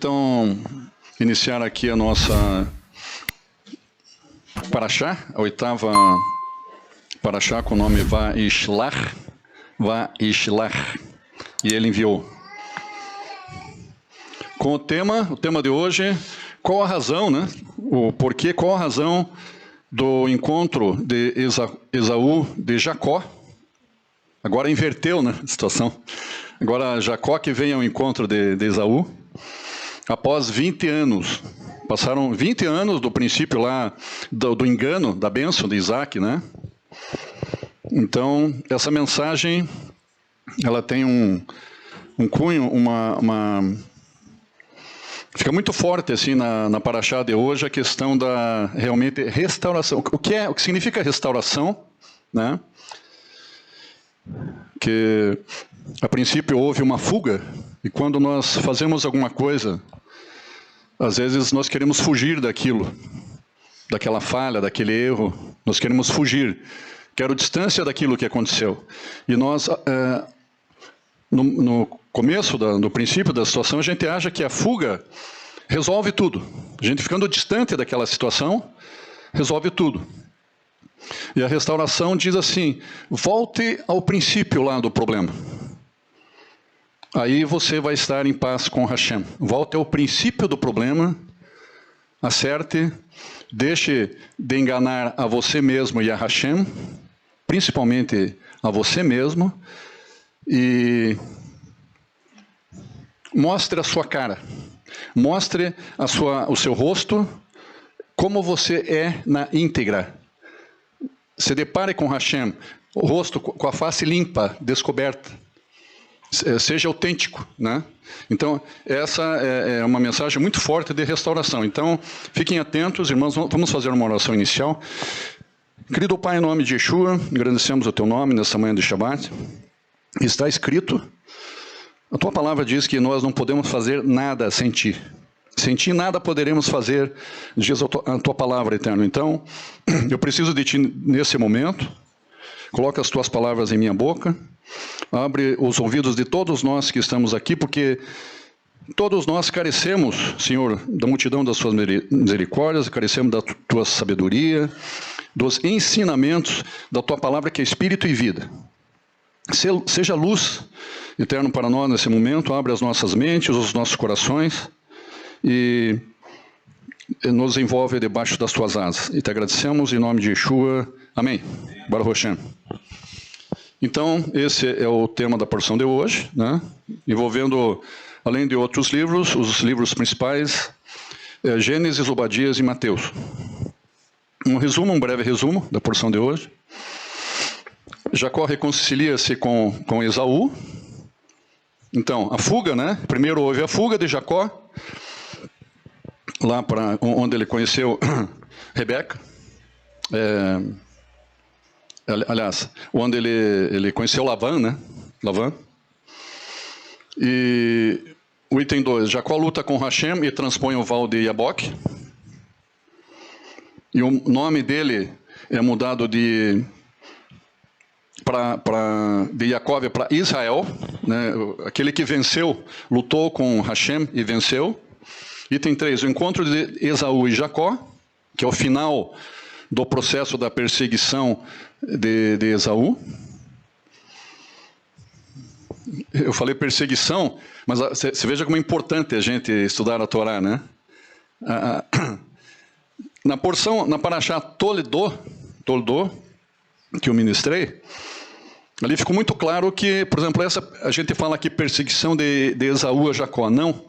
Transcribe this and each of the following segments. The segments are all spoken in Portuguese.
então iniciar aqui a nossa Parashá, a oitava Parashá com o nome Vaishlach, e ele enviou. Com o tema de hoje, qual a razão, né? O porquê, qual a razão do encontro de Esaú de Jacó? Agora inverteu, né, a situação. Agora Jacó que vem ao encontro de Esaú, após 20 anos. Passaram 20 anos do princípio lá, do engano, da bênção de Isaac, né? Então, essa mensagem, ela tem um cunho, fica muito forte assim na Parashá de hoje a questão da realmente restauração. O que significa restauração, né? Que a princípio houve uma fuga, e quando nós fazemos alguma coisa, às vezes nós queremos fugir daquilo, daquela falha, daquele erro, nós queremos fugir, quero distância daquilo que aconteceu. E nós, no começo, no princípio da situação, a gente acha que a fuga resolve tudo. A gente ficando distante daquela situação, resolve tudo. E a restauração diz assim, volte ao princípio lá do problema. Aí você vai estar em paz com Hashem. Volte ao princípio do problema, acerte, deixe de enganar a você mesmo e a Hashem, principalmente a você mesmo, e mostre a sua cara, mostre o seu rosto, como você é na íntegra. Se depare com Hashem, o rosto com a face limpa, descoberta. Seja autêntico, né? Então, essa é uma mensagem muito forte de restauração. Então, fiquem atentos, irmãos, vamos fazer uma oração inicial. Querido Pai, em nome de Yeshua, agradecemos o Teu nome nessa manhã de Shabbat. Está escrito, a Tua palavra diz que nós não podemos fazer nada sem Ti. Sem Ti nada poderemos fazer, diz a Tua palavra, Eterno. Então, eu preciso de Ti nesse momento. Coloca as Tuas palavras em minha boca. Abre os ouvidos de todos nós que estamos aqui, porque todos nós carecemos, Senhor, da multidão das Suas misericórdias, carecemos da Tua sabedoria, dos ensinamentos da Tua palavra que é Espírito e vida. Seja luz, Eterno, para nós nesse momento, abre as nossas mentes, os nossos corações e nos envolve debaixo das Tuas asas. E te agradecemos em nome de Yeshua. Amém. Baruch Hashem. Então, esse é o tema da porção de hoje, né? Envolvendo, além de outros livros, os livros principais, Gênesis, Obadias e Mateus. Um breve resumo da porção de hoje. Jacó reconcilia-se com Esaú. Então, a fuga, né? Primeiro houve a fuga de Jacó, lá para onde ele conheceu Rebeca. Aliás, onde ele conheceu Labã, né? Labã. E o item 2, Jacó luta com Hashem e transpõe o val de Yaboque. E o nome dele é mudado de Jacob para Israel, né? Aquele que venceu, lutou com Hashem e venceu. Item 3, o encontro de Esaú e Jacó, que é o final do processo da perseguição de Esaú. Eu falei perseguição, mas você veja como é importante a gente estudar a Torá, né? Na porção, na Parashá Toledô, que eu ministrei, ali ficou muito claro que, por exemplo, a gente fala aqui perseguição de Esaú a Jacó. Não,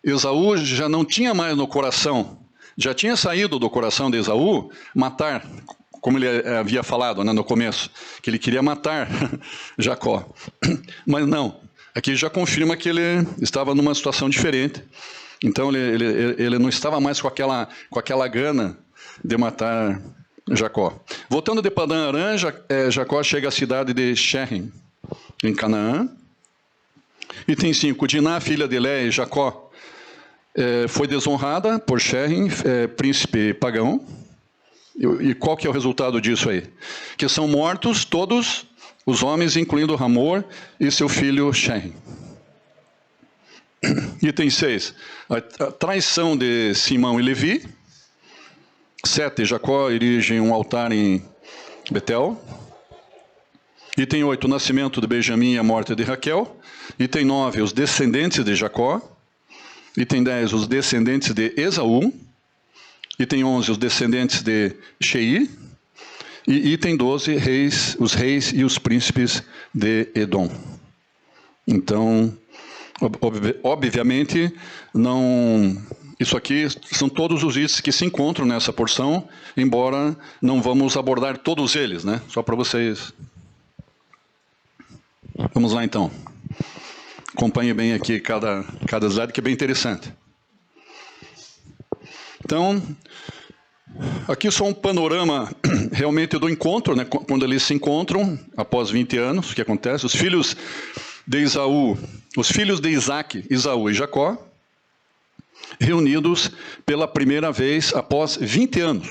Esaú já não tinha mais no coração, já tinha saído do coração de Esaú matar, como ele havia falado, né, no começo, que ele queria matar Jacó. Mas não, aqui já confirma que ele estava numa situação diferente. Então ele não estava mais com aquela gana de matar Jacó. Voltando de Padã Arã, Jacó chega à cidade de Sherem, em Canaã. Item 5, Diná, filha de Lé e Jacó, foi desonrada por Sherem, príncipe pagão. E qual que é o resultado disso aí? Que são mortos todos os homens, incluindo Hamor e seu filho Sherem. Item 6, a traição de Simão e Levi. 7, Jacó erige um altar em Betel. Item 8, o nascimento de Benjamim e a morte de Raquel. Item 9, os descendentes de Jacó. Item 10, os descendentes de Esaú. Item 11, os descendentes de Sheir. E item 12, os reis e os príncipes de Edom. Então, obviamente, isso aqui são todos os itens que se encontram nessa porção, embora não vamos abordar todos eles, né? Só para vocês. Vamos lá, então. Acompanhe bem aqui cada slide, que é bem interessante. Então, aqui só um panorama realmente do encontro, né? Quando eles se encontram, após 20 anos, o que acontece? Os filhos de Isaac, Esaú e Jacó, reunidos pela primeira vez após 20 anos.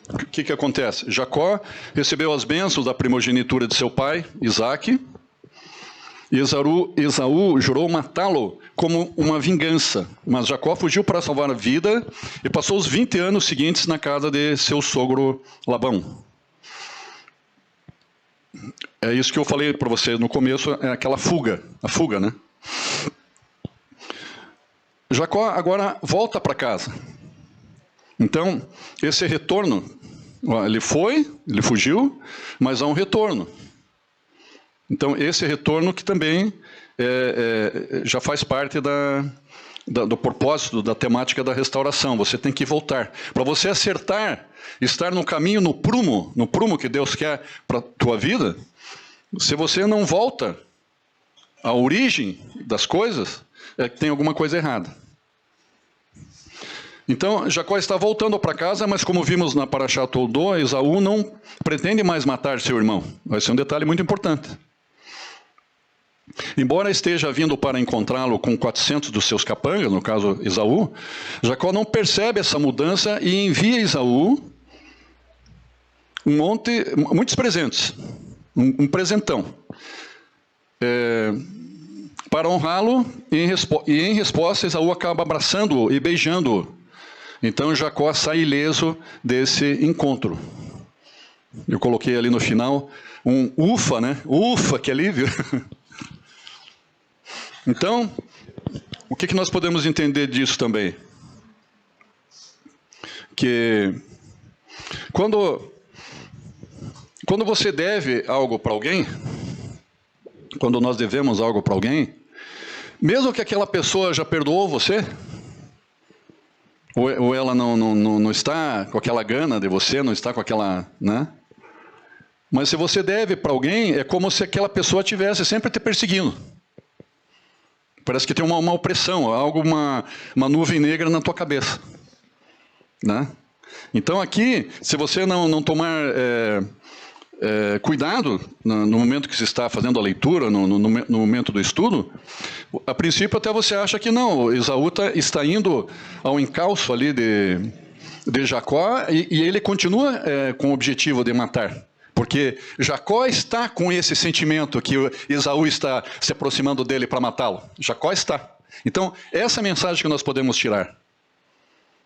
O que acontece? Jacó recebeu as bênçãos da primogenitura de seu pai, Isaac, e Esaú jurou matá-lo como uma vingança. Mas Jacó fugiu para salvar a vida e passou os 20 anos seguintes na casa de seu sogro Labão. É isso que eu falei para você no começo, é aquela fuga, a fuga, né? Jacó agora volta para casa. Então, esse retorno, ele fugiu, mas há um retorno. Então, esse retorno que também já faz parte do propósito, da temática da restauração. Você tem que voltar. Para você acertar, estar no caminho, no prumo que Deus quer para a tua vida, se você não volta à origem das coisas, é que tem alguma coisa errada. Então, Jacó está voltando para casa, mas como vimos na Parashá Toldó, Esaú não pretende mais matar seu irmão. Vai ser um detalhe muito importante. Embora esteja vindo para encontrá-lo com 400 dos seus capangas, no caso Esaú, Jacó não percebe essa mudança e envia a Esaú muitos presentes, um presentão, para honrá-lo, e em resposta Esaú acaba abraçando-o e beijando-o. Então Jacó sai ileso desse encontro. Eu coloquei ali no final um ufa, né? Ufa, que alívio! Então, o que nós podemos entender disso também? Que quando você deve algo para alguém, quando nós devemos algo para alguém, mesmo que aquela pessoa já perdoou você, ou ela não está com aquela gana de você, não está com aquela, né? Mas se você deve para alguém, é como se aquela pessoa tivesse sempre te perseguindo. Parece que tem uma opressão, uma nuvem negra na tua cabeça, né? Então aqui, se você não tomar cuidado no momento que se está fazendo a leitura, no momento do estudo, a princípio até você acha que não, Esaú está indo ao encalço ali de Jacó e ele continua com o objetivo de matar. Porque Jacó está com esse sentimento que Esaú está se aproximando dele para matá-lo. Jacó está. Então, essa é a mensagem que nós podemos tirar.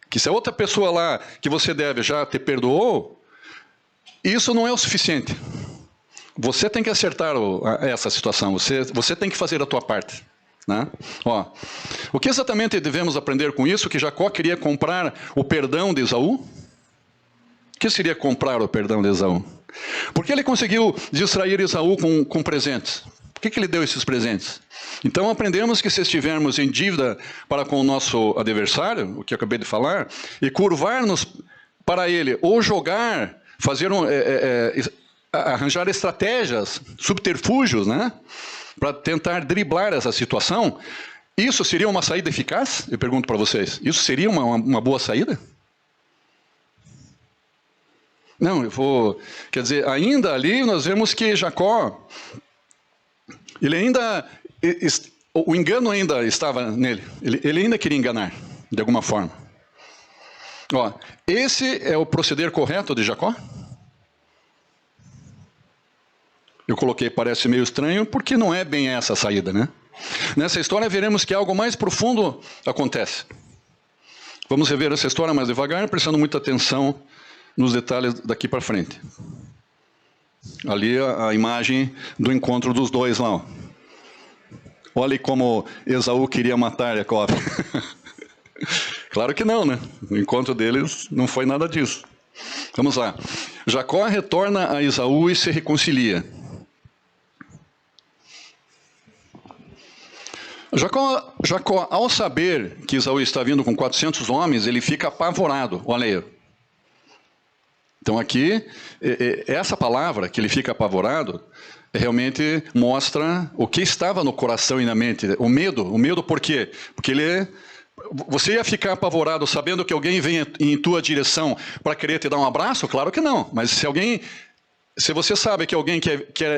Que se a outra pessoa lá que você deve já te perdoou, isso não é o suficiente. Você tem que acertar essa situação. Você tem que fazer a tua parte. Né? Ó, o que exatamente devemos aprender com isso? Que Jacó queria comprar o perdão de Esaú? O que seria comprar o perdão de Esaú? Porque ele conseguiu distrair Esaú com presentes. Por que ele deu esses presentes? Então aprendemos que se estivermos em dívida para com o nosso adversário, o que eu acabei de falar, e curvar-nos para ele, ou jogar, arranjar estratégias, subterfúgios, né, para tentar driblar essa situação, isso seria uma saída eficaz? Eu pergunto para vocês. Isso seria uma boa saída? Não, quer dizer, ainda ali nós vemos que Jacó, o engano ainda estava nele, ele ainda queria enganar, de alguma forma. Ó, esse é o proceder correto de Jacó? Eu coloquei parece meio estranho, porque não é bem essa a saída, né? Nessa história veremos que algo mais profundo acontece. Vamos rever essa história mais devagar, prestando muita atenção nos detalhes daqui para frente. Ali a imagem do encontro dos dois lá. Ó. Olhe como Esaú queria matar Jacó. Claro que não, né? O encontro deles não foi nada disso. Vamos lá. Jacó retorna a Esaú e se reconcilia. Jacó, ao saber que Esaú está vindo com 400 homens, ele fica apavorado. Olha aí. Então aqui, essa palavra, que ele fica apavorado, realmente mostra o que estava no coração e na mente. O medo por quê? Porque você ia ficar apavorado sabendo que alguém vem em tua direção para querer te dar um abraço? Claro que não. Mas se você sabe que alguém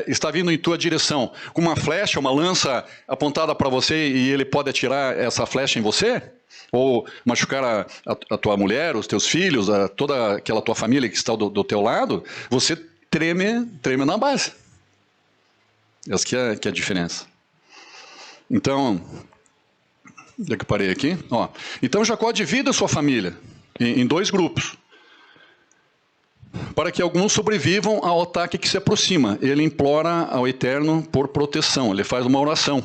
está vindo em tua direção com uma flecha, uma lança apontada para você e ele pode atirar essa flecha em você, ou machucar a tua mulher, os teus filhos, toda aquela tua família que está do teu lado, você treme na base. Essa que é a diferença. Então, onde é que eu parei aqui? Ó, então Jacó divide a sua família em dois grupos, para que alguns sobrevivam ao ataque que se aproxima. Ele implora ao Eterno por proteção, ele faz uma oração.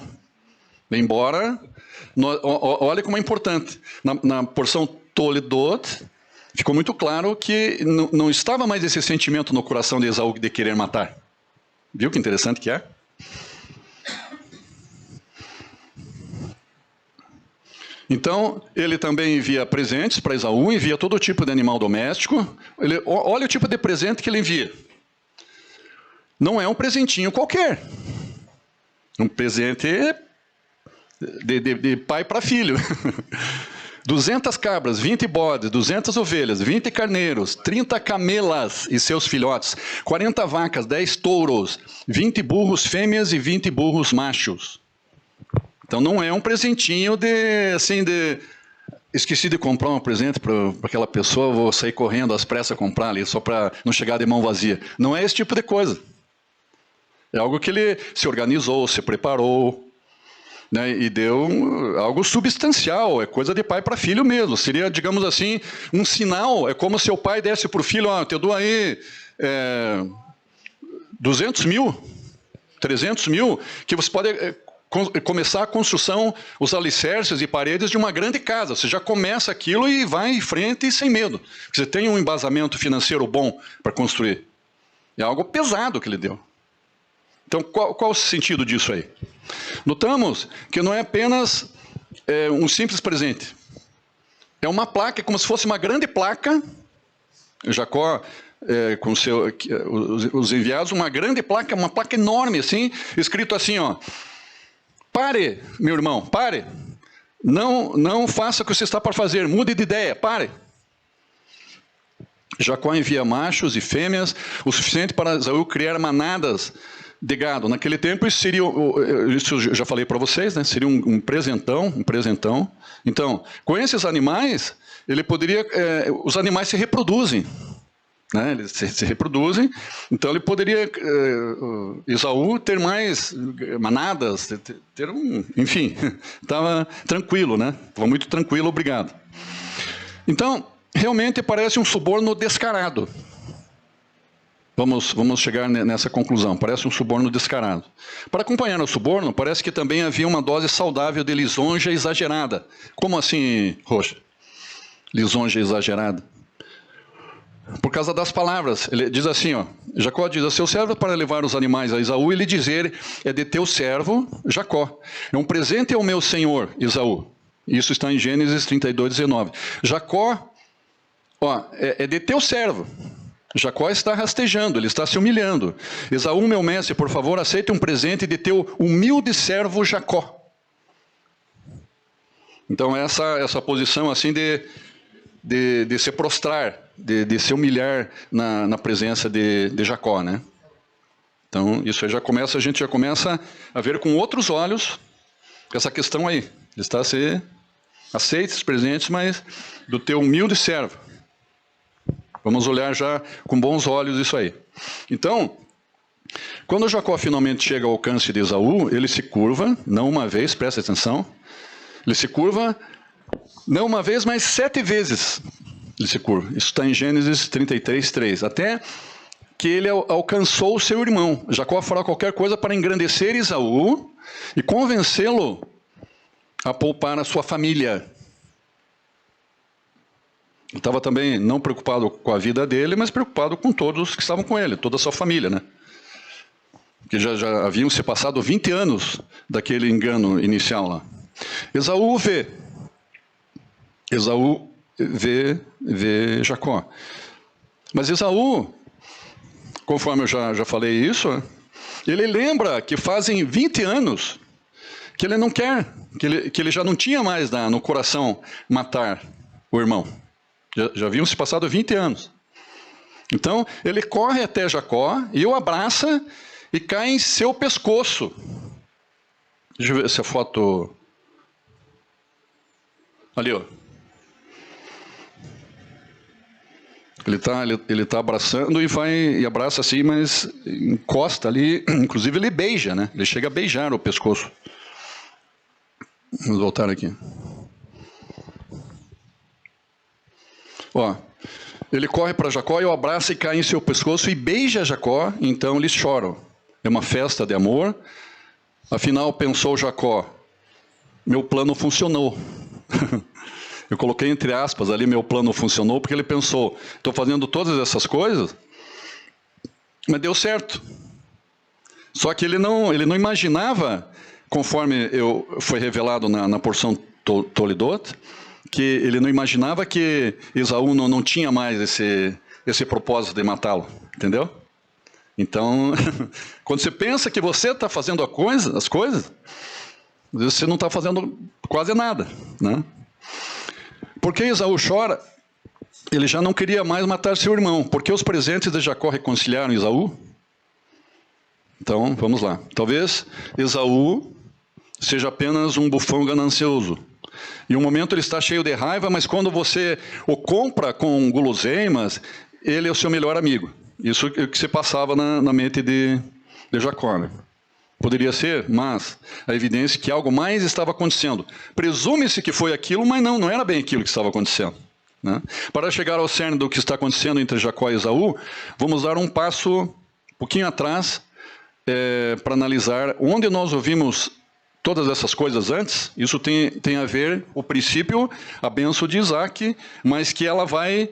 Embora, olha como é importante, na porção Toledot, ficou muito claro que não estava mais esse sentimento no coração de Esaú de querer matar. Viu que interessante que é? Então, ele também envia presentes para Esaú, envia todo tipo de animal doméstico. Olha o tipo de presente que ele envia. Não é um presentinho qualquer. Um presente de pai para filho. 200 cabras, 20 bodes, 200 ovelhas, 20 carneiros, 30 camelas e seus filhotes, 40 vacas, 10 touros, 20 burros fêmeas e 20 burros machos. Então não é um presentinho esqueci de comprar um presente para aquela pessoa, vou sair correndo às pressas comprar ali, só para não chegar de mão vazia. Não é esse tipo de coisa. É algo que ele se organizou, se preparou, né, e deu algo substancial, é coisa de pai para filho mesmo. Seria, digamos assim, um sinal, é como se o pai desse para o filho, ó, te dou aí 200 mil, 300 mil, que você pode começar a construção, os alicerces e paredes de uma grande casa. Você já começa aquilo e vai em frente e sem medo. Você tem um embasamento financeiro bom para construir. É algo pesado que ele deu. Então, qual o sentido disso aí? Notamos que não é apenas um simples presente. É uma placa, é como se fosse uma grande placa. Jacó, com os enviados, uma grande placa, uma placa enorme, assim, escrito assim, ó. Pare, meu irmão, pare. Não faça o que você está para fazer, mude de ideia, pare. Jacó envia machos e fêmeas, o suficiente para Esaú criar manadas de gado. Naquele tempo, isso eu já falei para vocês, né? Seria um presentão. Então, com esses animais, ele poderia, os animais se reproduzem. Né? Eles se reproduzem, então ele poderia, Esaú, ter mais manadas, enfim, estava tranquilo, né? Estava muito tranquilo, obrigado. Então, realmente parece um suborno descarado. Vamos chegar nessa conclusão, parece um suborno descarado. Para acompanhar o suborno, parece que também havia uma dose saudável de lisonja exagerada. Como assim, Rocha? Lisonja exagerada? Por causa das palavras, ele diz assim, ó, Jacó diz a seu servo para levar os animais a Esaú e lhe dizer, é de teu servo Jacó, é um presente ao meu senhor Esaú. Isso está em Gênesis 32, 19. Jacó, ó, é de teu servo. Jacó está rastejando, ele está se humilhando. Esaú, meu mestre, por favor, aceite um presente de teu humilde servo Jacó. Então essa posição assim de se prostrar, de se humilhar na presença de Jacó, né? Então, isso aí a gente já começa a ver com outros olhos essa questão aí. Ele está a ser aceite esses presentes, mas do teu humilde servo. Vamos olhar já com bons olhos isso aí. Então, Quando Jacó finalmente chega ao alcance de Esaú, ele se curva, não uma vez, presta atenção, ele se curva, não uma vez, mas 7 vezes ele se curva. Isso está em Gênesis 33, 3. Até que ele alcançou o seu irmão. Jacó fará qualquer coisa para engrandecer Esaú e convencê-lo a poupar a sua família. Ele estava também não preocupado com a vida dele, mas preocupado com todos que estavam com ele, toda a sua família, né? Porque já haviam se passado 20 anos daquele engano inicial lá. Esaú vê Jacó. Mas Esaú, conforme eu já falei isso, ele lembra que fazem 20 anos que ele não quer, que ele já não tinha mais no coração matar o irmão. Já haviam se passado 20 anos. Então, ele corre até Jacó e o abraça e cai em seu pescoço. Deixa eu ver essa foto. Ali, ó. Ele tá abraçando e abraça assim, mas encosta ali. Inclusive ele beija, né? Ele chega a beijar o pescoço. Vamos voltar aqui. Ó, ele corre para Jacó e o abraça e cai em seu pescoço e beija Jacó, então eles choram. É uma festa de amor. Afinal, pensou Jacó, meu plano funcionou. Eu coloquei entre aspas ali, meu plano funcionou, porque ele pensou, estou fazendo todas essas coisas, mas deu certo. Só que ele não imaginava, conforme foi revelado na porção Toledot, que ele não imaginava que Esaú não tinha mais esse propósito de matá-lo, entendeu? Então, quando você pensa que você está fazendo as coisas, você não está fazendo quase nada, né? Porque Esaú chora, ele já não queria mais matar seu irmão, porque os presentes de Jacó reconciliaram Esaú. Então, vamos lá. Talvez Esaú seja apenas um bufão ganancioso. E um momento ele está cheio de raiva, mas quando você o compra com guloseimas, ele é o seu melhor amigo. Isso é o que se passava na mente de Jacó, né? Poderia ser, mas a evidência é que algo mais estava acontecendo. Presume-se que foi aquilo, mas não era bem aquilo que estava acontecendo, né? Para chegar ao cerne do que está acontecendo entre Jacó e Esaú, vamos dar um passo um pouquinho atrás para analisar onde nós ouvimos todas essas coisas antes. Isso tem a ver, o princípio, a bênção de Isaac, mas que ela vai,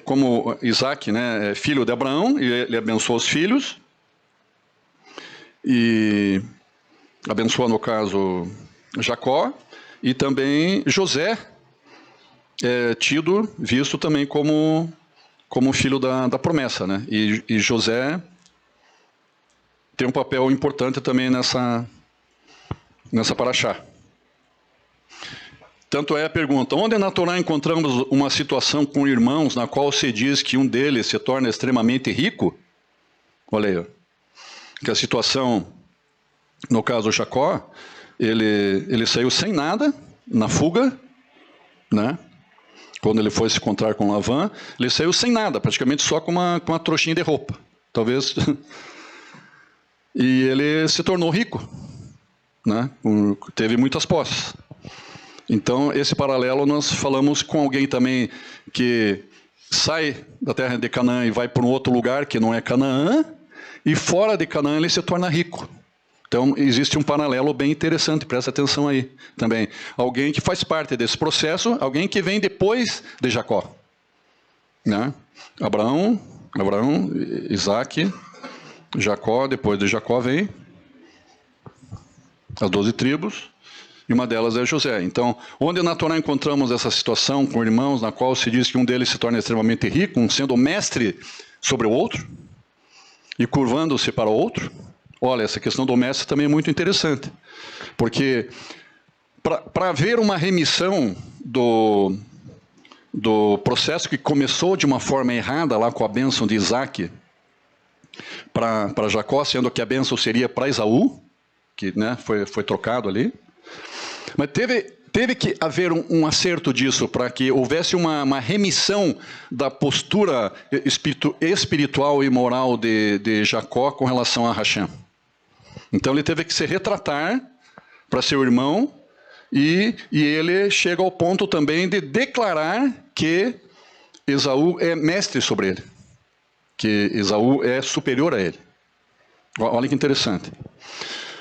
como Isaac, né, é filho de Abraão, e ele abençoa os filhos, e abençoa, no caso, Jacó, e também José, visto também como filho da promessa, né? E José tem um papel importante também nessa paraxá. Tanto é a pergunta, onde na Torá encontramos uma situação com irmãos na qual se diz que um deles se torna extremamente rico? Olha aí, ó. Que a situação, no caso Jacó, ele saiu sem nada, na fuga, né? Quando ele foi se encontrar com Lavã, ele saiu sem nada, praticamente só com uma trouxinha de roupa, talvez. E ele se tornou rico, né? Teve muitas posses. Então, esse paralelo nós falamos com alguém também que sai da terra de Canaã e vai para um outro lugar que não é Canaã, e fora de Canaã ele se torna rico. Então, existe um paralelo bem interessante, presta atenção aí também. Alguém que faz parte desse processo, alguém que vem depois de Jacó, né? Abraão, Isaac, Jacó, depois de Jacó vem as 12 tribos, e uma delas é José. Então, onde na Torá encontramos essa situação com irmãos, na qual se diz que um deles se torna extremamente rico, um sendo mestre sobre o outro, e curvando-se para o outro? Olha, essa questão do mestre também é muito interessante, porque para haver uma remissão do processo que começou de uma forma errada, lá com a bênção de Isaac, para Jacó, sendo que a bênção seria para Esaú, que, né, foi trocado ali, mas teve que haver um acerto disso para que houvesse uma remissão da postura espiritual e moral de Jacó com relação a Hashem. Então ele teve que se retratar para seu irmão e ele chega ao ponto também de declarar que Esaú é mestre sobre ele, que Esaú é superior a ele. Olha que interessante.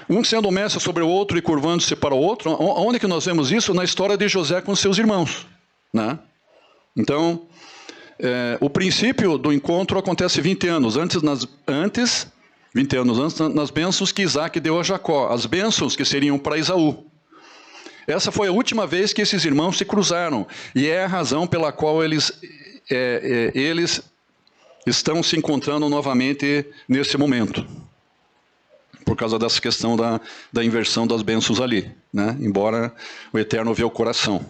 Um sendo mestre sobre o outro e curvando-se para o outro. Onde que nós vemos isso? Na história de José com seus irmãos, né? Então, o princípio do encontro acontece 20 anos antes, 20 anos antes, nas bênçãos que Isaac deu a Jacó, as bênçãos que seriam para Esaú. Essa foi a última vez que esses irmãos se cruzaram, e é a razão pela qual eles estão se encontrando novamente nesse momento. Por causa dessa questão da inversão das bênçãos ali, né? Embora o Eterno vê o coração.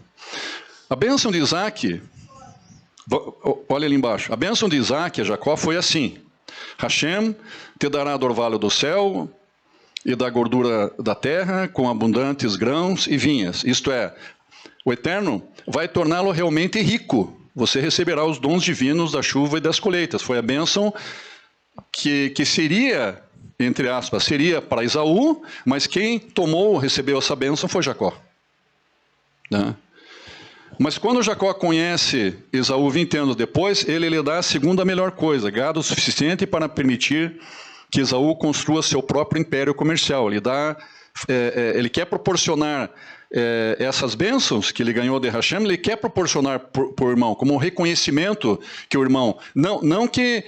A bênção de Isaac, olha ali embaixo, a bênção de Isaac a Jacó foi assim: Hashem te dará do orvalho do céu e da gordura da terra, com abundantes grãos e vinhas. Isto é, o Eterno vai torná-lo realmente rico. Você receberá os dons divinos da chuva e das colheitas. Foi a bênção que seria, entre aspas, seria para Esaú, mas quem recebeu essa bênção foi Jacó, né? Mas quando Jacó conhece Esaú 20 anos depois, ele lhe dá a segunda melhor coisa, gado suficiente para permitir que Esaú construa seu próprio império comercial. Ele quer proporcionar essas bênçãos que ele ganhou de Hashem, ele quer proporcionar para o irmão, como um reconhecimento que o irmão, não que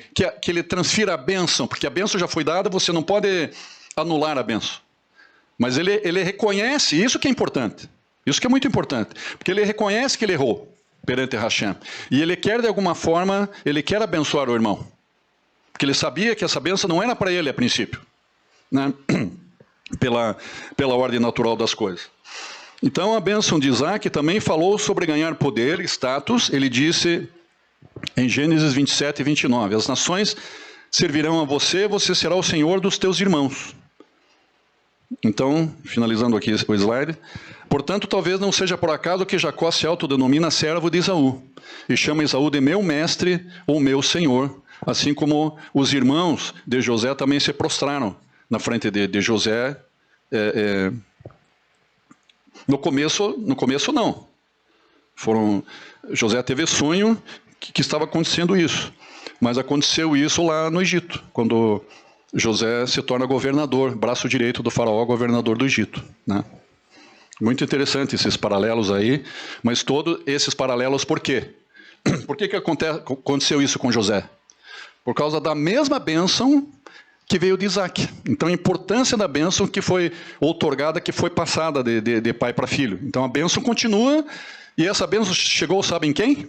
ele transfira a bênção, porque a bênção já foi dada, você não pode anular a bênção. Mas ele reconhece, isso que é importante, isso que é muito importante, porque ele reconhece que ele errou perante Hashem, e ele quer de alguma forma, ele quer abençoar o irmão, porque ele sabia que essa bênção não era para ele a princípio, né? Pela ordem natural das coisas. Então a bênção de Isaac também falou sobre ganhar poder, status. Ele disse em Gênesis 27 e 29, as nações servirão a você, você será o senhor dos teus irmãos. Então, finalizando aqui o slide, portanto, talvez não seja por acaso que Jacó se autodenomina servo de Esaú, e chama Esaú de meu mestre ou meu senhor, assim como os irmãos de José também se prostraram na frente de José. No começo não. José teve sonho que estava acontecendo isso, mas aconteceu isso lá no Egito, quando José se torna governador, braço direito do faraó, governador do Egito, né? Muito interessante esses paralelos aí, mas todos esses paralelos por quê? Por que aconteceu isso com José? Por causa da mesma bênção que veio de Isaac. Então a importância da bênção que foi outorgada, que foi passada de pai para filho. Então a bênção continua, e essa bênção chegou, sabem quem?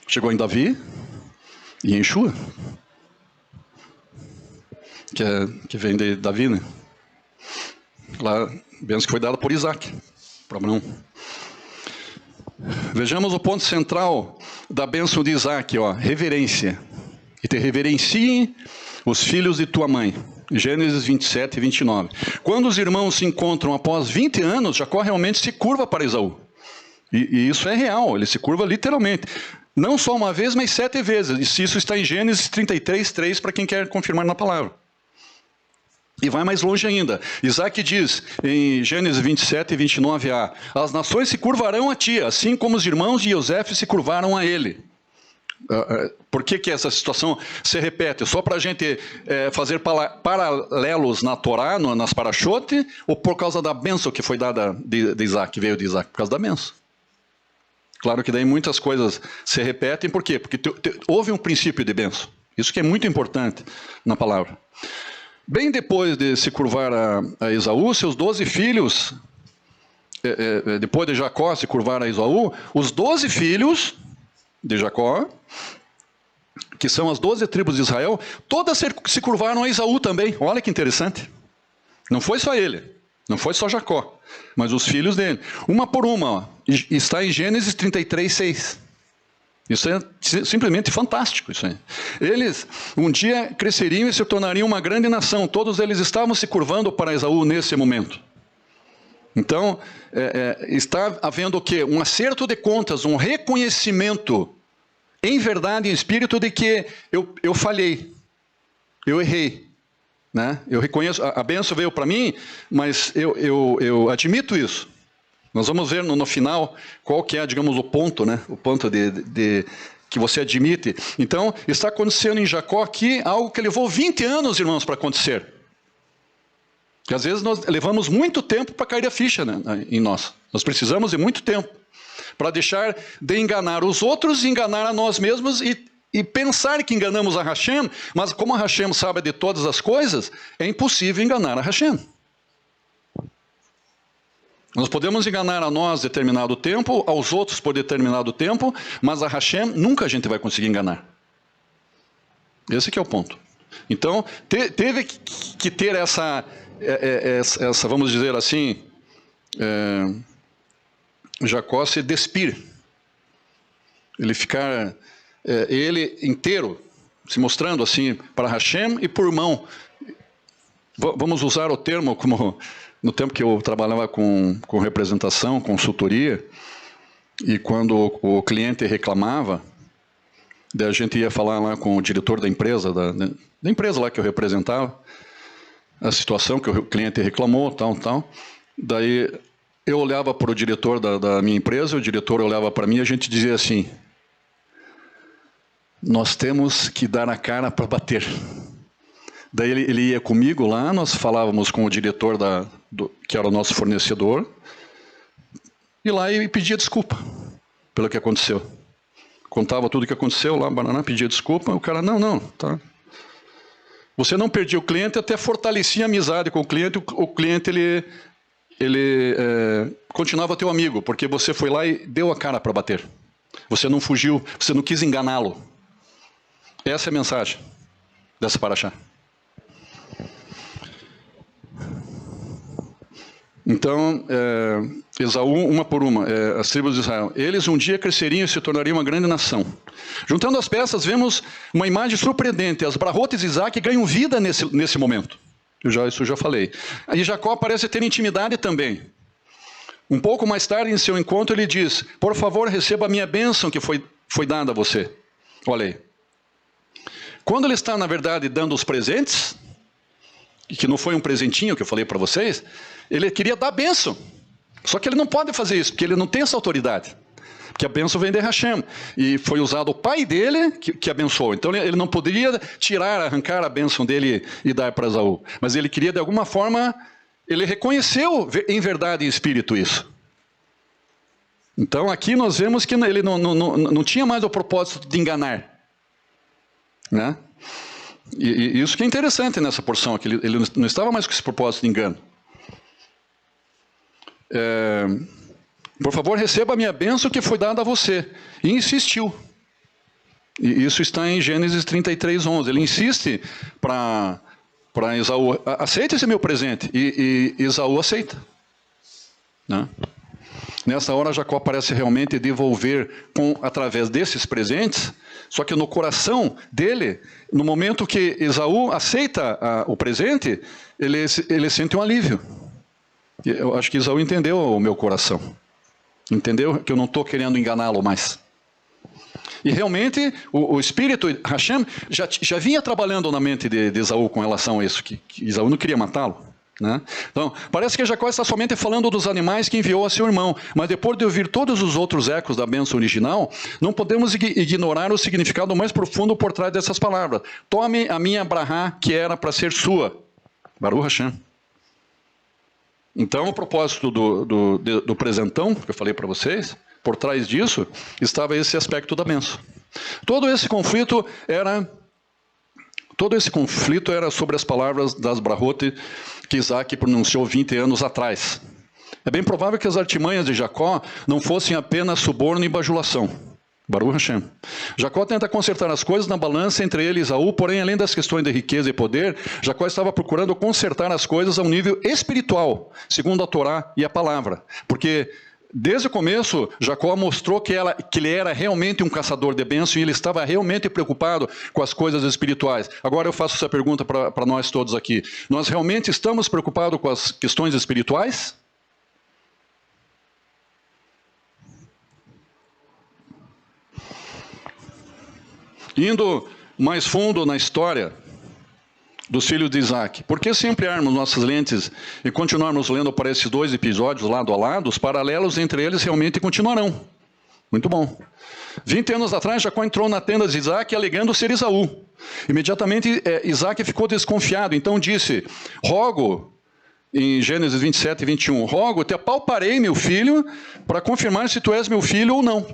Chegou em Davi e em Yeshua, que vem de Davi, né? Lá, a bênção que foi dada por Isaac para Abraão. Vejamos o ponto central da bênção de Isaac, ó, reverência. E te reverenciem os filhos de tua mãe. Gênesis 27 e 29. Quando os irmãos se encontram após 20 anos, Jacó realmente se curva para Esaú. E isso é real, ele se curva literalmente. Não só uma vez, mas 7 vezes. Isso está em Gênesis 33, 3, para quem quer confirmar na palavra. E vai mais longe ainda. Isaac diz, em Gênesis 27 e 29a, as nações se curvarão a ti, assim como os irmãos de Yosef se curvaram a ele. Por que essa situação se repete? Só para a gente fazer paralelos na Torá, nas Parashot, ou por causa da bênção que foi dada de Isaac, que veio de Isaac? Por causa da bênção. Claro que daí muitas coisas se repetem, por quê? Porque houve um princípio de bênção. Isso que é muito importante na palavra. Bem depois de se curvar a Esaú, seus 12 filhos, depois de Jacó se curvar a Esaú, os 12 filhos de Jacó, que são as 12 tribos de Israel, todas se curvaram a Esaú também. Olha que interessante. Não foi só ele, não foi só Jacó, mas os filhos dele. Uma por uma, ó, está em Gênesis 33, 6. Isso é simplesmente fantástico. Isso aí. Eles um dia cresceriam e se tornariam uma grande nação. Todos eles estavam se curvando para Esaú nesse momento. Então, está havendo o quê? Um acerto de contas, um reconhecimento em verdade, em espírito, de que eu falhei, eu errei. Né? Eu reconheço, a bênção veio para mim, mas eu admito isso. Nós vamos ver no final qual que é, digamos, o ponto, né? O ponto que você admite. Então, está acontecendo em Jacó aqui algo que levou 20 anos, irmãos, para acontecer. E às vezes nós levamos muito tempo para cair a ficha, né, em nós. Nós precisamos de muito tempo para deixar de enganar os outros, enganar a nós mesmos e pensar que enganamos a Hashem, mas como a Hashem sabe de todas as coisas, é impossível enganar a Hashem. Nós podemos enganar a nós determinado tempo, aos outros por determinado tempo, mas a Hashem nunca a gente vai conseguir enganar. Esse que é o ponto. Então, teve que ter essa, vamos dizer assim, Jacó se despir. Ele ficar, ele inteiro, se mostrando assim para Hashem e por mão. Vamos usar o termo como... No tempo que eu trabalhava com representação, consultoria, e quando o cliente reclamava, daí a gente ia falar lá com o diretor da empresa, da empresa lá que eu representava, a situação que o cliente reclamou, tal. Daí eu olhava para o diretor da minha empresa, o diretor olhava para mim e a gente dizia assim: nós temos que dar a cara para bater. Daí ele ia comigo lá, nós falávamos com o diretor que era o nosso fornecedor, e lá ele pedia desculpa pelo que aconteceu. Contava tudo o que aconteceu lá, pedia desculpa, o cara, não, tá. Você não perdia o cliente, até fortalecia a amizade com o cliente ele continuava teu amigo, porque você foi lá e deu a cara para bater. Você não fugiu, você não quis enganá-lo. Essa é a mensagem dessa paraxá. Então, Esaú, uma por uma, as tribos de Israel. Eles um dia cresceriam e se tornariam uma grande nação. Juntando as peças, vemos uma imagem surpreendente. As Brahotes de Isaac ganham vida nesse momento. Isso eu já falei. Aí Jacó parece ter intimidade também. Um pouco mais tarde, em seu encontro, ele diz: por favor, receba a minha bênção que foi dada a você. Olha aí. Quando ele está, na verdade, dando os presentes, que não foi um presentinho que eu falei para vocês, ele queria dar a bênção. Só que ele não pode fazer isso, porque ele não tem essa autoridade. Porque a bênção vem de Hashem. E foi usado o pai dele que abençoou. Então ele não poderia arrancar a bênção dele e dar para Esaú. Mas ele queria, de alguma forma, ele reconheceu em verdade e espírito isso. Então aqui nós vemos que ele não tinha mais o propósito de enganar. Né? E isso que é interessante nessa porção aqui. Ele não estava mais com esse propósito de engano. Por favor, receba a minha bênção que foi dada a você. E insistiu. E isso está em Gênesis 33:11. Ele insiste para Esaú: aceita esse meu presente. E Esaú aceita. Né? Nessa hora, Jacó parece realmente devolver através desses presentes, só que no coração dele, no momento que Esaú aceita o presente, ele sente um alívio. Eu acho que Esaú entendeu o meu coração. Entendeu que eu não estou querendo enganá-lo mais. E realmente, o espírito Hashem já vinha trabalhando na mente de Esaú com relação a isso, que Esaú não queria matá-lo. Né? Então, parece que Jacó está somente falando dos animais que enviou a seu irmão, mas depois de ouvir todos os outros ecos da bênção original, não podemos ignorar o significado mais profundo por trás dessas palavras. Tome a minha brahá, que era para ser sua. Baruch Hashem. Então, o propósito do presentão, que eu falei para vocês, por trás disso, estava esse aspecto da bênção. Todo esse conflito era sobre as palavras das Brahot que Isaac pronunciou 20 anos atrás. É bem provável que as artimanhas de Jacó não fossem apenas suborno e bajulação. Baruch Hashem. Jacó tenta consertar as coisas na balança entre ele e Esaú, porém, além das questões de riqueza e poder, Jacó estava procurando consertar as coisas a um nível espiritual, segundo a Torá e a palavra. Porque Desde o começo, Jacó mostrou que ele era realmente um caçador de bênçãos e ele estava realmente preocupado com as coisas espirituais. Agora eu faço essa pergunta para nós todos aqui. Nós realmente estamos preocupados com as questões espirituais? Indo mais fundo na história dos filhos de Isaac. Por que se ampliarmos nossas lentes e continuarmos lendo para esses dois episódios lado a lado, os paralelos entre eles realmente continuarão. Muito bom. 20 anos atrás, Jacó entrou na tenda de Isaac alegando ser Esaú. Imediatamente, Isaac ficou desconfiado. Então disse, rogo, em Gênesis 27 e 21, rogo, te apalparei, meu filho, para confirmar se tu és meu filho ou não.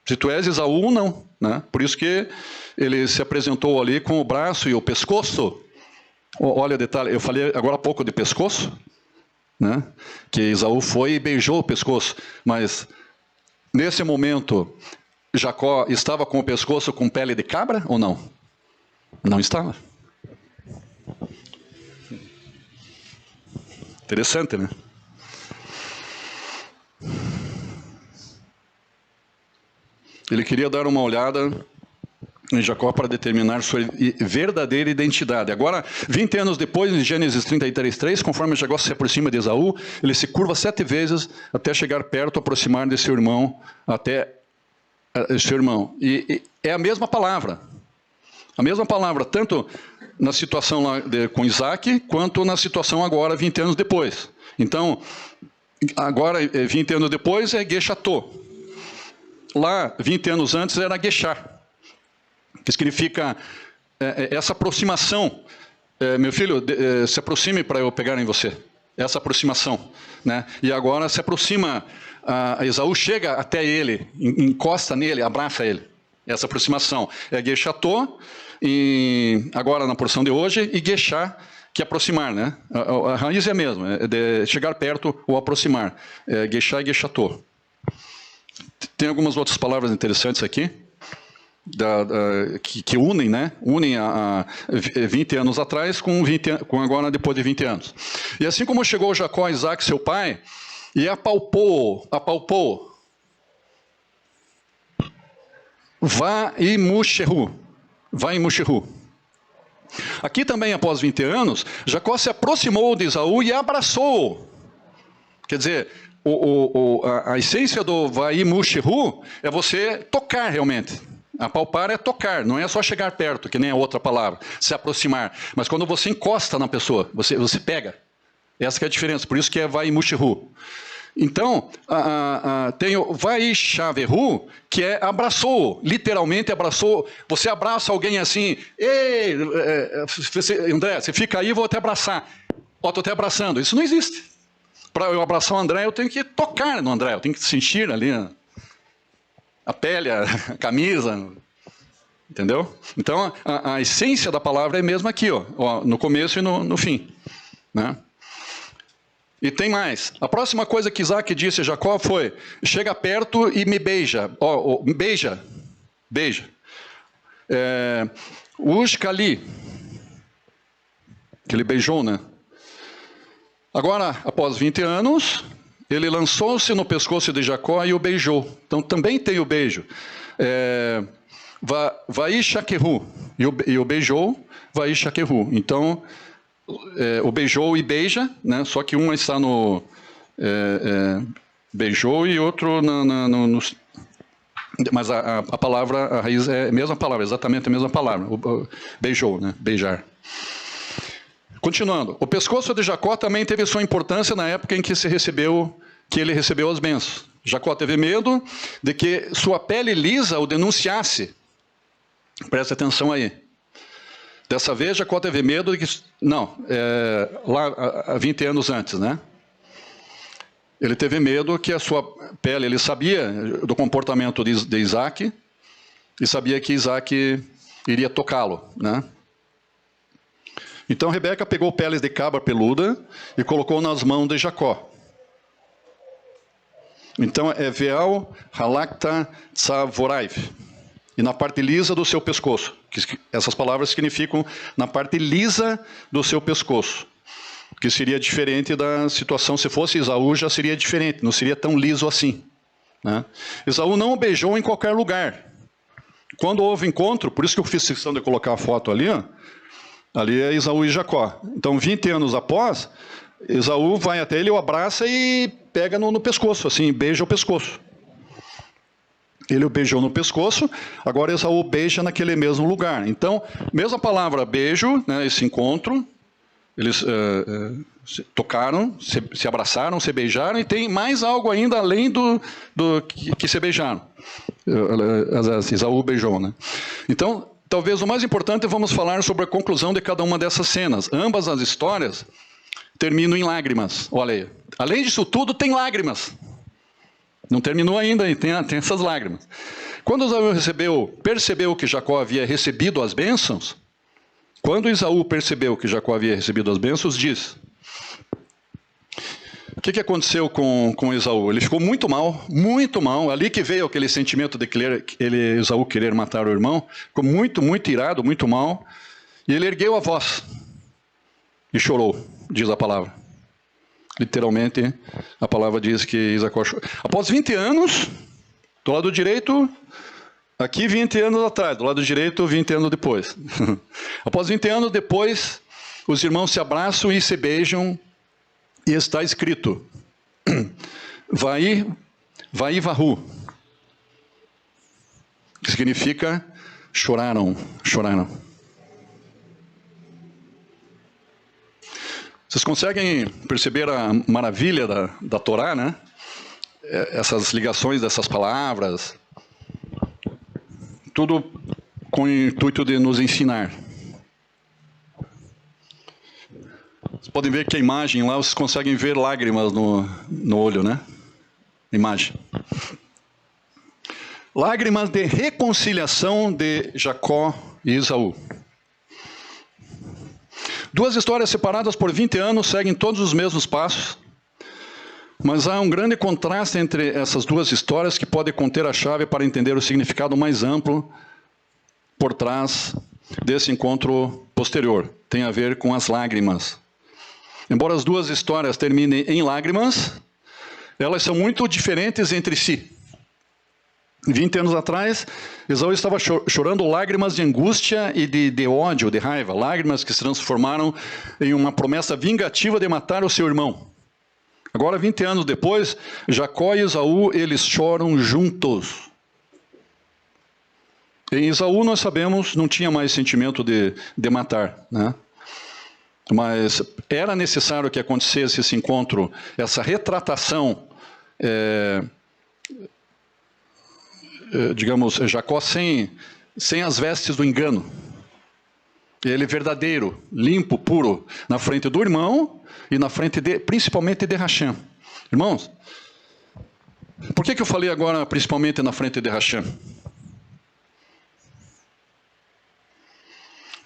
Se tu és Esaú ou não. Né? Por isso que ele se apresentou ali com o braço e o pescoço. Olha o detalhe, eu falei agora há pouco de pescoço, né? Que Esaú foi e beijou o pescoço, mas nesse momento Jacó estava com o pescoço com pele de cabra ou não? Não estava. Interessante, né? Ele queria dar uma olhada em Jacó para determinar sua verdadeira identidade. Agora, 20 anos depois, em Gênesis 33:3, conforme Jacó se aproxima de Esaú, ele se curva 7 vezes até chegar perto, aproximar de seu irmão, até seu irmão. E é a mesma palavra. A mesma palavra, tanto na situação lá com Isaac, quanto na situação agora, 20 anos depois. Então, agora, 20 anos depois, é Geshatô. Lá, 20 anos antes, era Geshá. Que significa essa aproximação. Meu filho, se aproxime para eu pegar em você. Essa aproximação. Né? E agora se aproxima, Esaú chega até ele, encosta nele, abraça ele. Essa aproximação. É Geshatô, agora na porção de hoje, e Geshá, que é aproximar. Né? A raiz é a mesma, é de chegar perto ou aproximar. Geshá e Geshatô. Tem algumas outras palavras interessantes aqui. Que unem, né? Unem a 20 anos atrás com agora depois de 20 anos. E assim como chegou Jacó a Isaac, seu pai, e apalpou, Vaimushehu. Aqui também, após 20 anos, Jacó se aproximou de Esaú e abraçou. Quer dizer, a essência do Vaimushehu é você tocar realmente. Apalpar é tocar, não é só chegar perto, que nem a outra palavra, se aproximar. Mas quando você encosta na pessoa, você pega. Essa que é a diferença, por isso que é Vaimushehu. Então, tem o Vaishavehu, que é abraçou, literalmente abraçou. Você abraça alguém assim, ei, André, você fica aí, vou te abraçar. Ó, estou te abraçando. Isso não existe. Para eu abraçar o André, eu tenho que tocar no André, eu tenho que sentir ali a pele, a camisa, entendeu? Então, a essência da palavra é a mesma aqui, ó, no começo e no fim. Né? E tem mais. A próxima coisa que Isaac disse a Jacó foi, chega perto e me beija. Me beija. Ushkali, que ele beijou, né? Agora, após 20 anos... ele lançou-se no pescoço de Jacó e o beijou. Então, também tem o beijo. Vaishakehu. E o beijou, Vaishakehu. Então, o beijou e beija, né? Só que um está no... beijou e outro no... Mas a palavra, a raiz é a mesma palavra, exatamente a mesma palavra. Beijou, né? Beijar. Continuando, o pescoço de Jacó também teve sua importância na época em que ele recebeu as bênçãos. Jacó teve medo de que sua pele lisa o denunciasse. Preste atenção aí. Dessa vez, Jacó teve medo de que... lá há 20 anos antes, né? Ele teve medo que a sua pele... Ele sabia do comportamento de Isaac e sabia que Isaac iria tocá-lo, né? Então Rebeca pegou peles de cabra peluda e colocou nas mãos de Jacó. Então é Veal Halakta Tzavoraiv. E na parte lisa do seu pescoço. Essas palavras significam na parte lisa do seu pescoço. que seria diferente da situação, se fosse Esaú já seria diferente, não seria tão liso assim, né? Esaú não o beijou em qualquer lugar. Quando houve encontro, por isso que eu fiz questão de colocar a foto ali, ó, ali é Esaú e Jacó. Então, 20 anos após, Esaú vai até ele, o abraça e pega no pescoço, assim, beija o pescoço. Ele o beijou no pescoço, agora Esaú beija naquele mesmo lugar. Então, mesma palavra beijo, né, esse encontro, eles se tocaram, se abraçaram, se beijaram, e tem mais algo ainda além do que se beijaram. Esaú beijou, né? Então, talvez o mais importante, vamos falar sobre a conclusão de cada uma dessas cenas. Ambas as histórias terminam em lágrimas. Olha aí. Além disso tudo, tem lágrimas. Não terminou ainda, e tem essas lágrimas. Quando Esaú percebeu que Jacó havia recebido as bênçãos, quando Esaú percebeu que Jacó havia recebido as bênçãos, diz: o que aconteceu com Esaú? Ele ficou muito mal, muito mal. Ali que veio aquele sentimento de Esaú querer matar o irmão. Ficou muito, muito irado, muito mal. E ele ergueu a voz e chorou, diz a palavra. Literalmente, a palavra diz que Jacó chorou. Após 20 anos, do lado direito, aqui 20 anos atrás, do lado direito, 20 anos depois. Após 20 anos depois, os irmãos se abraçam e se beijam, e está escrito: Vai varru, que significa choraram. Vocês conseguem perceber a maravilha da Torá, né? Essas ligações dessas palavras, tudo com o intuito de nos ensinar. Vocês podem ver que a imagem lá, vocês conseguem ver lágrimas no olho, né? Imagem. Lágrimas de reconciliação de Jacó e Esaú. Duas histórias separadas por 20 anos seguem todos os mesmos passos, mas há um grande contraste entre essas duas histórias que pode conter a chave para entender o significado mais amplo por trás desse encontro posterior. Tem a ver com as lágrimas. Embora as duas histórias terminem em lágrimas, elas são muito diferentes entre si. 20 anos atrás, Esaú estava chorando lágrimas de angústia e de ódio, de raiva. Lágrimas que se transformaram em uma promessa vingativa de matar o seu irmão. Agora, 20 anos depois, Jacó e Esaú, eles choram juntos. Em Esaú, nós sabemos, não tinha mais sentimento de matar, né? Mas era necessário que acontecesse esse encontro, essa retratação, digamos, Jacó sem as vestes do engano. Ele verdadeiro, limpo, puro, na frente do irmão e na frente, principalmente, de Rachem. Irmãos, por que eu falei agora principalmente na frente de Rachem?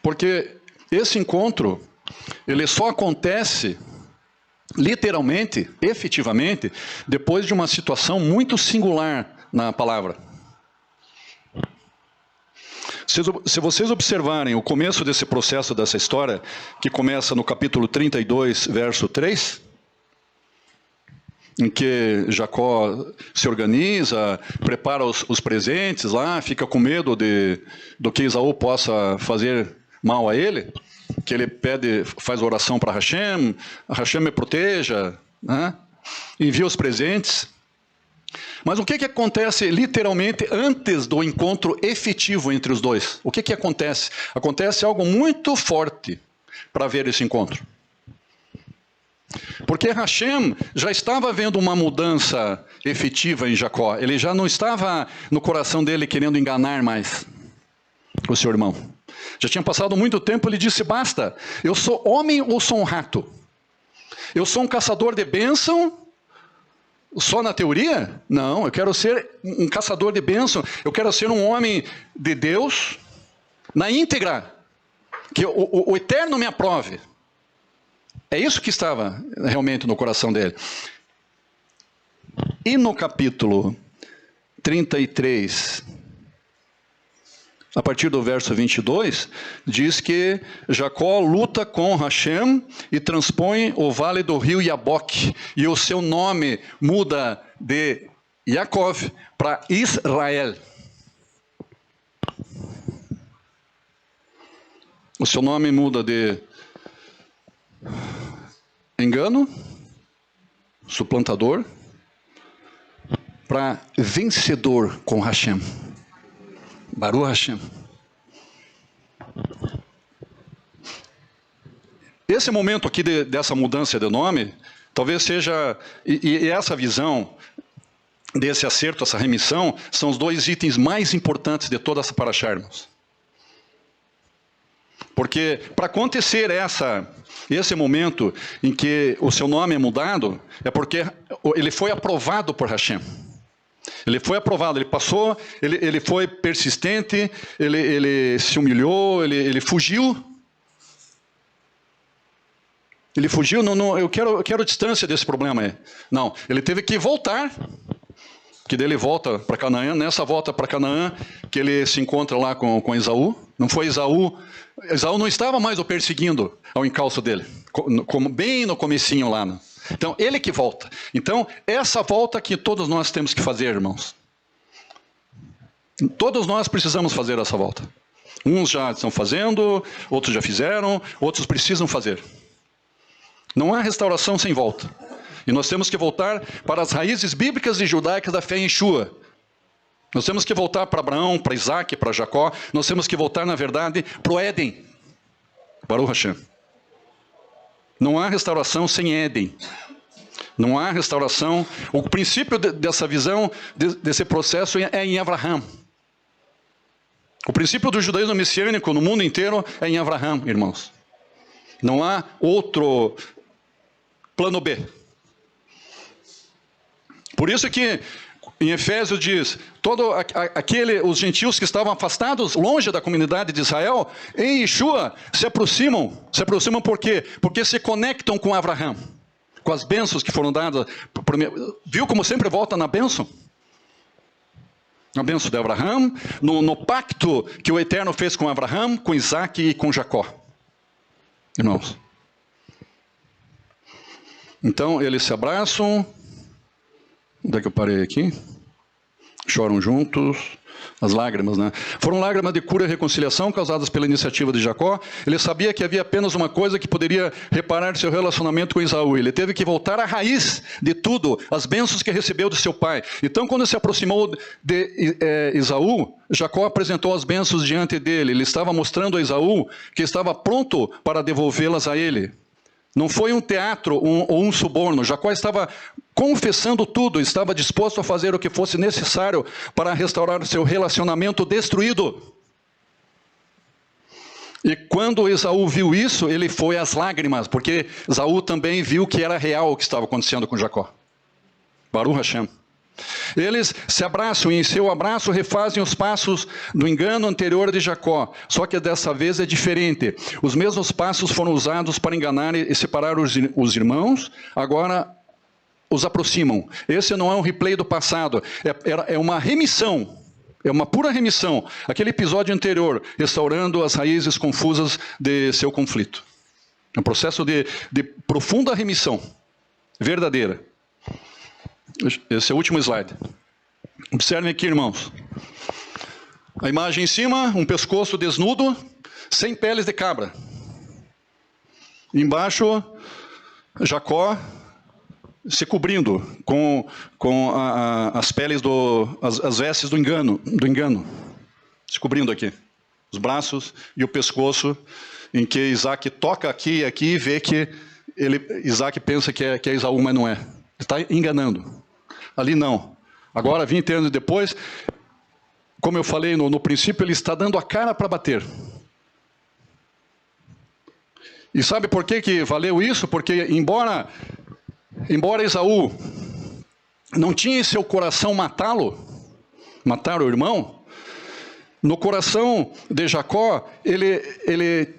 Porque esse encontro, ele só acontece, literalmente, efetivamente, depois de uma situação muito singular na palavra. Se vocês observarem o começo desse processo, dessa história, que começa no capítulo 32, verso 3, em que Jacó se organiza, prepara os presentes lá, fica com medo do que Esaú possa fazer mal a ele, que ele faz oração para Rachem me proteja, né? Envia os presentes. Mas o que acontece literalmente antes do encontro efetivo entre os dois? O que acontece? Acontece algo muito forte para ver esse encontro. Porque Rachem já estava vendo uma mudança efetiva em Jacó. Ele já não estava no coração dele querendo enganar mais o seu irmão. Já tinha passado muito tempo, ele disse: basta, eu sou homem ou sou um rato? Eu sou um caçador de bênção só na teoria? Não, eu quero ser um caçador de bênção, eu quero ser um homem de Deus na íntegra, que o Eterno me aprove. É isso que estava realmente no coração dele. E no capítulo 33, a partir do verso 22, diz que Jacó luta com Hashem e transpõe o vale do rio Jaboque. E o seu nome muda de Yaakov para Israel. O seu nome muda de engano, suplantador, para vencedor com Hashem. Baruch Hashem. Esse momento aqui dessa mudança de nome, talvez seja, e essa visão desse acerto, essa remissão, são os dois itens mais importantes de toda essa paraxá, irmãos. Porque para acontecer esse momento em que o seu nome é mudado, é porque ele foi aprovado por Hashem. Ele foi aprovado, ele passou, ele foi persistente, ele se humilhou, ele fugiu. Ele fugiu, não, eu quero distância desse problema aí. Não, ele teve que voltar, que daí ele volta para Canaã, nessa volta para Canaã, que ele se encontra lá com Esaú. Não foi Esaú não estava mais o perseguindo ao encalço dele, bem no comecinho lá, né? Então, ele que volta. Então, essa volta que todos nós temos que fazer, irmãos. Todos nós precisamos fazer essa volta. Uns já estão fazendo, outros já fizeram, outros precisam fazer. Não há restauração sem volta. E nós temos que voltar para as raízes bíblicas e judaicas da fé em Yeshua. Nós temos que voltar para Abraão, para Isaac, para Jacó. Nós temos que voltar, na verdade, para o Éden. Baruch Hashem. Não há restauração sem Éden. Não há restauração. O princípio dessa visão, desse processo, é em Abraham. O princípio do judaísmo messiânico no mundo inteiro é em Abraham, irmãos. Não há outro plano B. Por isso que em Efésios diz, os gentios que estavam afastados, longe da comunidade de Israel, em Yeshua, se aproximam por quê? Porque se conectam com Abraham, com as bênçãos que foram dadas. Viu como sempre volta na bênção? Na bênção de Abraham, no pacto que o Eterno fez com Abraham, com Isaac e com Jacó. Irmãos. Então, eles se abraçam. Onde é que eu parei aqui? Choram juntos, as lágrimas, né? Foram lágrimas de cura e reconciliação causadas pela iniciativa de Jacó. Ele sabia que havia apenas uma coisa que poderia reparar seu relacionamento com Esaú. Ele teve que voltar à raiz de tudo, as bênçãos que recebeu de seu pai. Então, quando se aproximou de Esaú, Jacó apresentou as bênçãos diante dele. Ele estava mostrando a Esaú que estava pronto para devolvê-las a ele. Não foi um teatro ou um suborno. Jacó estava confessando tudo, estava disposto a fazer o que fosse necessário para restaurar seu relacionamento destruído. E quando Esaú viu isso, ele foi às lágrimas, porque Esaú também viu que era real o que estava acontecendo com Jacó. Baruch Hashem. Eles se abraçam e em seu abraço refazem os passos do engano anterior de Jacó. Só que dessa vez é diferente. Os mesmos passos foram usados para enganar e separar os irmãos, agora os aproximam. Esse não é um replay do passado, é uma remissão. É uma pura remissão. Aquele episódio anterior, restaurando as raízes confusas de seu conflito. É um processo de profunda remissão, verdadeira. Esse é o último slide. Observem aqui, irmãos. A imagem em cima, um pescoço desnudo, sem peles de cabra. Embaixo, Jacó se cobrindo com as peles, as vestes do engano. Se cobrindo aqui. Os braços e o pescoço, em que Isaac toca aqui e aqui e vê que Isaac pensa que é Esaú, mas não é. Ele está enganando. Ali não. Agora, 20 anos depois, como eu falei no princípio, ele está dando a cara para bater. E sabe por que valeu isso? Porque embora Esaú não tinha em seu coração matar o irmão, no coração de Jacó, ele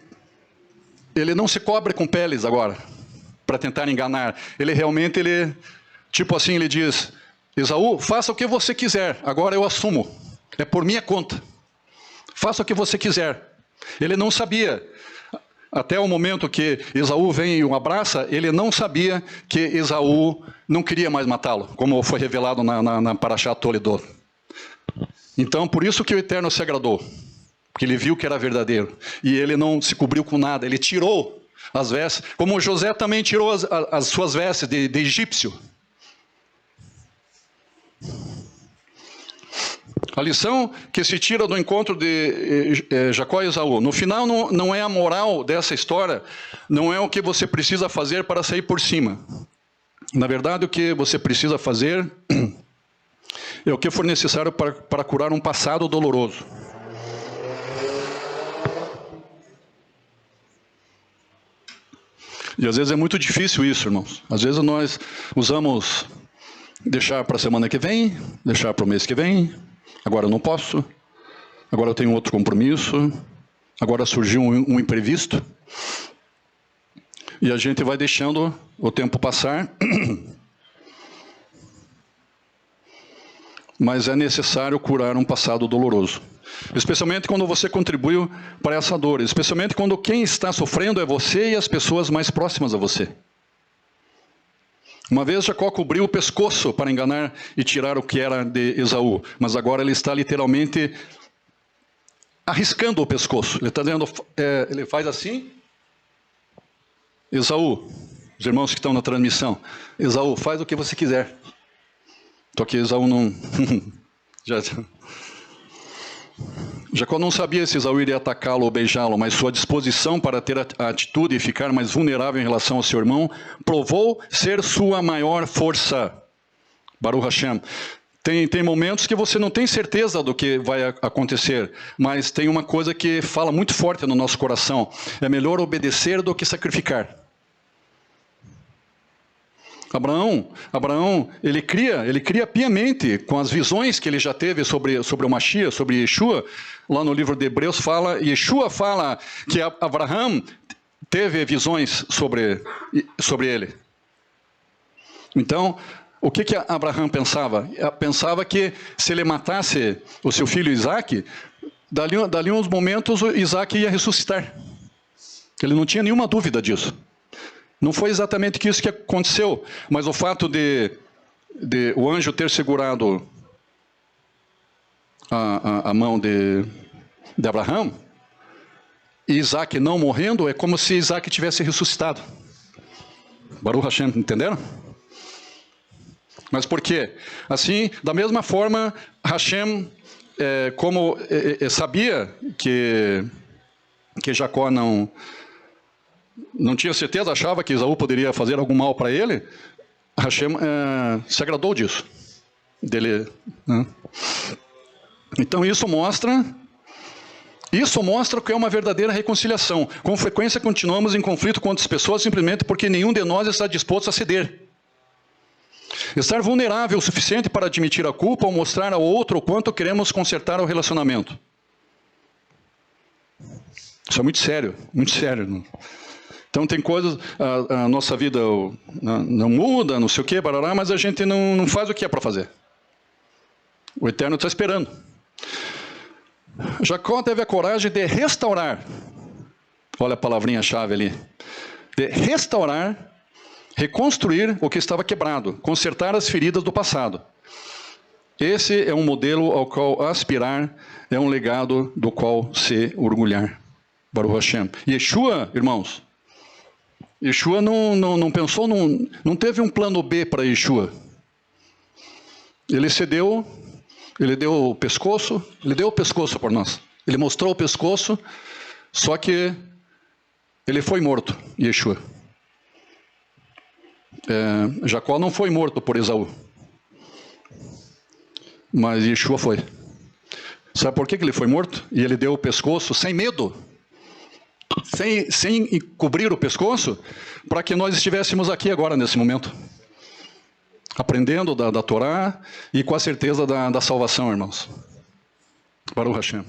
não se cobre com peles agora, para tentar enganar. Ele realmente, tipo assim, ele diz, Esaú, faça o que você quiser, agora eu assumo, é por minha conta. faça o que você quiser. Ele não sabia. Até o momento que Esaú vem e o abraça, ele não sabia que Esaú não queria mais matá-lo, como foi revelado na Parashá Toledot. Então, por isso que o Eterno se agradou, porque ele viu que era verdadeiro. E ele não se cobriu com nada, ele tirou as vestes, como José também tirou as suas vestes de egípcio. A lição que se tira do encontro de Jacó e Esaú. No final, não é a moral dessa história, não é o que você precisa fazer para sair por cima. Na verdade, o que você precisa fazer é o que for necessário para curar um passado doloroso. E às vezes é muito difícil isso, irmãos. Às vezes nós usamos deixar para a semana que vem, deixar para o mês que vem. Agora eu não posso, agora eu tenho outro compromisso, agora surgiu um imprevisto. E a gente vai deixando o tempo passar. Mas é necessário curar um passado doloroso. Especialmente quando você contribuiu para essa dor. Especialmente quando quem está sofrendo é você e as pessoas mais próximas a você. Uma vez Jacó cobriu o pescoço para enganar e tirar o que era de Esaú. Mas agora ele está literalmente arriscando o pescoço. Ele está dizendo, ele faz assim. Esaú, os irmãos que estão na transmissão. Esaú, faz o que você quiser. Só que Esaú não... Jacó não sabia se Esaú iria atacá-lo ou beijá-lo, mas sua disposição para ter a atitude e ficar mais vulnerável em relação ao seu irmão provou ser sua maior força. Baruch Hashem. Tem momentos que você não tem certeza do que vai acontecer, mas tem uma coisa que fala muito forte no nosso coração. É melhor obedecer do que sacrificar. Abraão, ele cria piamente com as visões que ele já teve sobre o Mashiach, sobre Yeshua. Lá no livro de Hebreus Yeshua fala que Abraão teve visões sobre ele. Então, o que Abraão pensava? Pensava que se ele matasse o seu filho Isaac, dali uns momentos Isaac ia ressuscitar. Ele não tinha nenhuma dúvida disso. Não foi exatamente isso que aconteceu, mas o fato de o anjo ter segurado a mão de Abraão e Isaac não morrendo, é como se Isaac tivesse ressuscitado. Baruch Hashem, entenderam? Mas por quê? Assim, da mesma forma, Hashem, sabia que Jacó não tinha certeza, achava que Esaú poderia fazer algum mal para ele, Hashem se agradou disso. Dele, né? Então isso mostra que é uma verdadeira reconciliação. Com frequência continuamos em conflito com outras pessoas simplesmente porque nenhum de nós está disposto a ceder. Estar vulnerável o suficiente para admitir a culpa ou mostrar ao outro o quanto queremos consertar o relacionamento. Isso é muito sério, muito sério. Então tem coisas, a nossa vida não muda, não sei o que, barará, mas a gente não faz o que é para fazer. O Eterno está esperando. Jacó teve a coragem de restaurar, olha a palavrinha-chave ali, de restaurar, reconstruir o que estava quebrado, consertar as feridas do passado. Esse é um modelo ao qual aspirar, é um legado do qual se orgulhar. Baruch Hashem. Yeshua, irmãos, Yeshua não pensou, não teve um plano B para Yeshua. Ele cedeu, ele deu o pescoço por nós. Ele mostrou o pescoço, só que ele foi morto, Yeshua. Jacó não foi morto por Esaú, mas Yeshua foi. Sabe por que ele foi morto? E ele deu o pescoço sem medo, sem cobrir o pescoço, para que nós estivéssemos aqui agora, nesse momento, aprendendo da Torá e com a certeza da salvação, irmãos. Baruch Hashem.